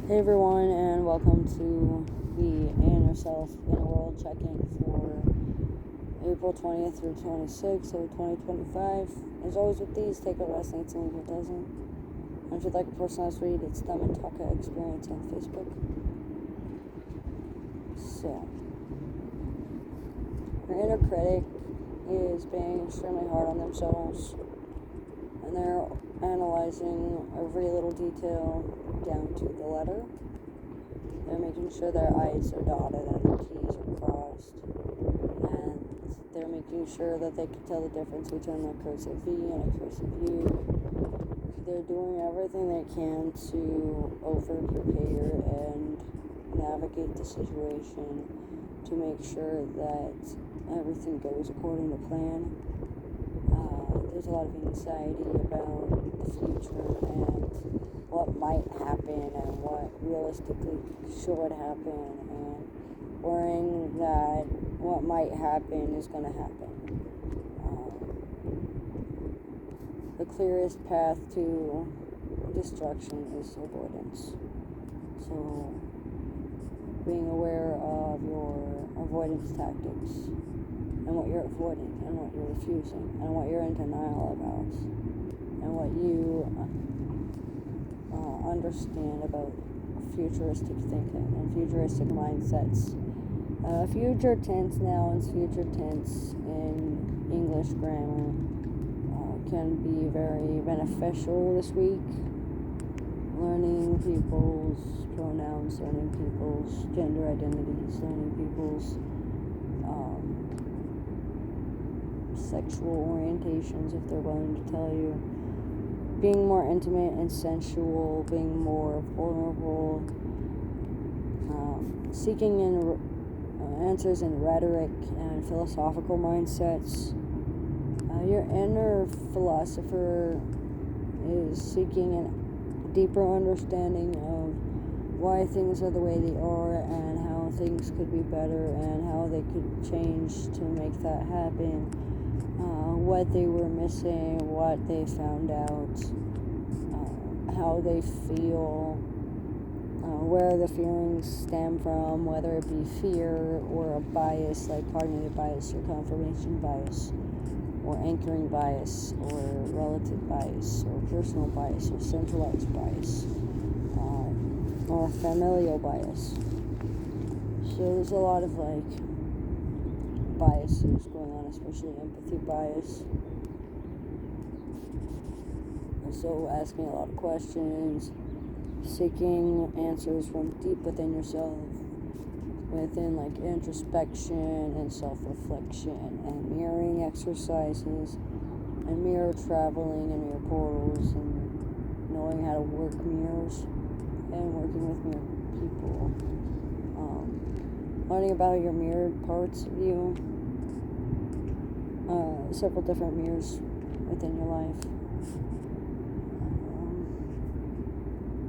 Hey everyone, and welcome to the Inner Self, Inner World check-in for April 20th through 26th of 2025. As always with these, take what resonates and leave what doesn't. And if you'd like a personalized read, it's Dumb and Taka Experience on Facebook. So, your inner critic is being extremely hard on themselves, and they're analyzing every little detail down to the letter. They're making sure their I's are dotted and their T's are crossed, and they're making sure that they can tell the difference between a cursive V and a cursive U. They're doing everything they can to over-prepare and navigate the situation to make sure that everything goes according to plan. There's a lot of anxiety about the future and what might happen and what realistically should happen, and worrying that what might happen is going to happen. The clearest path to destruction is avoidance. So, being aware of your avoidance tactics and what you're avoiding and what you're refusing and what you're in denial about and what you understand about futuristic thinking and futuristic mindsets. Future tense nouns, future tense in English grammar can be very beneficial this week. Learning people's pronouns, learning people's gender identities, learning people's sexual orientations if they're willing to tell you. Being more intimate and sensual, being more vulnerable, seeking in answers in rhetoric and philosophical mindsets. Your inner philosopher is seeking a deeper understanding of why things are the way they are and how things could be better and how they could change to make that happen. What they were missing, what they found out, how they feel, where the feelings stem from, whether it be fear or a bias like cognitive bias or confirmation bias or anchoring bias or relative bias or personal bias or centralized bias or familial bias. So there's a lot of biases going on, especially empathy bias. And so asking a lot of questions, seeking answers from deep within yourself, within introspection and self-reflection and mirroring exercises and mirror traveling and mirror portals and knowing how to work mirrors and working with mirror people. Learning about your mirrored parts of you, several different mirrors within your life.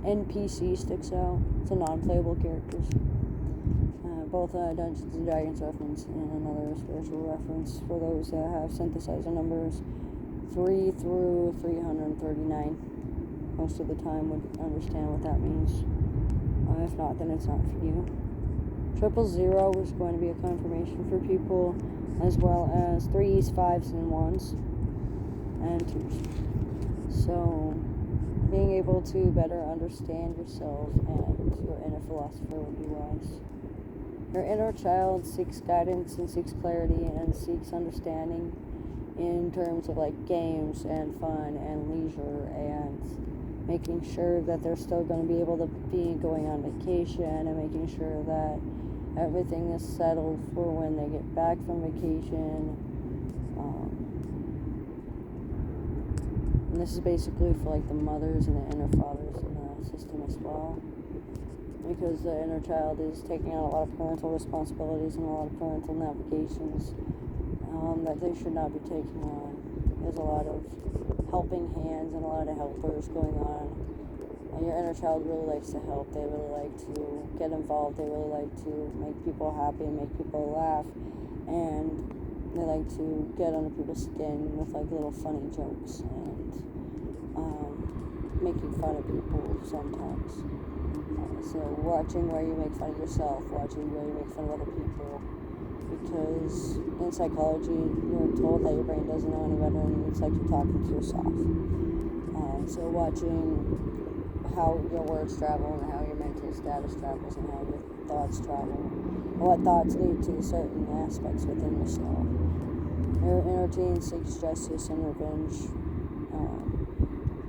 NPC sticks out. It's a non-playable characters. Both Dungeons & Dragons reference and another spiritual reference for those that have synthesizer numbers 3 through 339. Most of the time would understand what that means. If not, then it's not for you. 000 is going to be a confirmation for people, as well as 3s, 5s, and 1s, and 2s. So, being able to better understand yourself and your inner philosopher would be wise. Your inner child seeks guidance and seeks clarity and seeks understanding in terms of games and fun and leisure and making sure that they're still going to be able to be going on vacation and making sure that everything is settled for when they get back from vacation. And this is basically for the mothers and the inner fathers in the system as well, because the inner child is taking on a lot of parental responsibilities and a lot of parental navigations that they should not be taking on. There's a lot of helping hands and a lot of helpers going on. And your inner child really likes to help. They really like to get involved. They really like to make people happy and make people laugh. And they like to get under people's skin with little funny jokes and making fun of people sometimes. So watching where you make fun of yourself, watching where you make fun of other people, because in psychology, you're told that your brain doesn't know any better, and it's like you're talking to yourself. So watching how your words travel and how your mental status travels and how your thoughts travel, and what thoughts lead to certain aspects within yourself. Your inner teen seeks justice and revenge.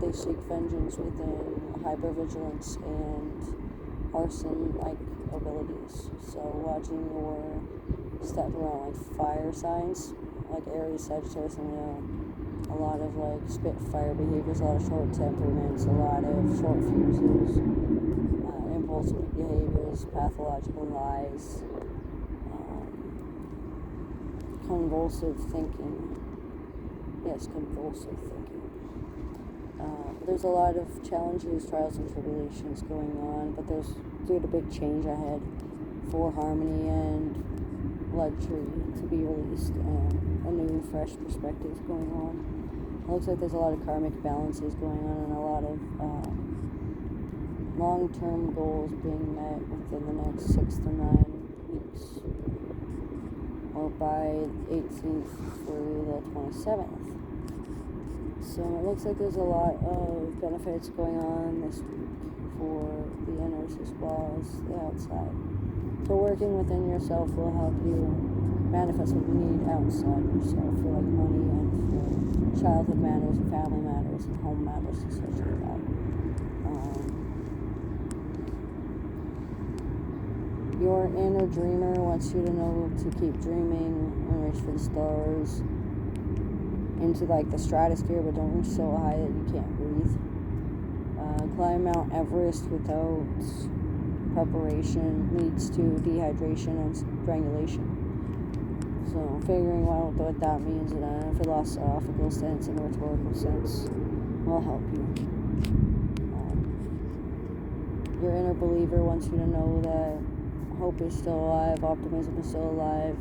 They seek vengeance within hypervigilance and arson-like abilities. So watching your stuff around like fire signs, like Aries, Sagittarius, and Leo, a lot of like spitfire behaviors, a lot of short temperaments, a lot of short fuses, impulsive behaviors, pathological lies, convulsive thinking. Yes, convulsive thinking. There's a lot of challenges, trials, and tribulations going on, but there's due to big change ahead for harmony and luxury to be released, and a new, fresh perspective going on. It looks like there's a lot of karmic balances going on and a lot of long-term goals being met within the next 6 to 9 weeks, or by 18th through the 27th. So it looks like there's a lot of benefits going on this week for the inners as well as the outside. So working within yourself will help you manifest what you need outside yourself for like money and for childhood matters and family matters and home matters and such like that. Your inner dreamer wants you to know to keep dreaming and reach for the stars, into like the stratosphere, but don't reach so high that you can't breathe. Climb Mount Everest without preparation leads to dehydration and strangulation. So figuring out what that means in a philosophical sense and a rhetorical sense will help you. Your inner believer wants you to know that hope is still alive, optimism is still alive.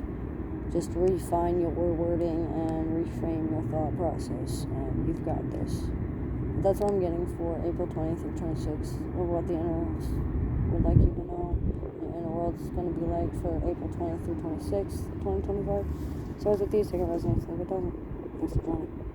Just refine your wording and reframe your thought process, and you've got this. But that's what I'm getting for April 20th through 26th, or what the inner would like you to know the inner world's going to be like for April 20th through 26th, 2025. So as with these, take a resonance, leave it doesn't. Thanks for joining.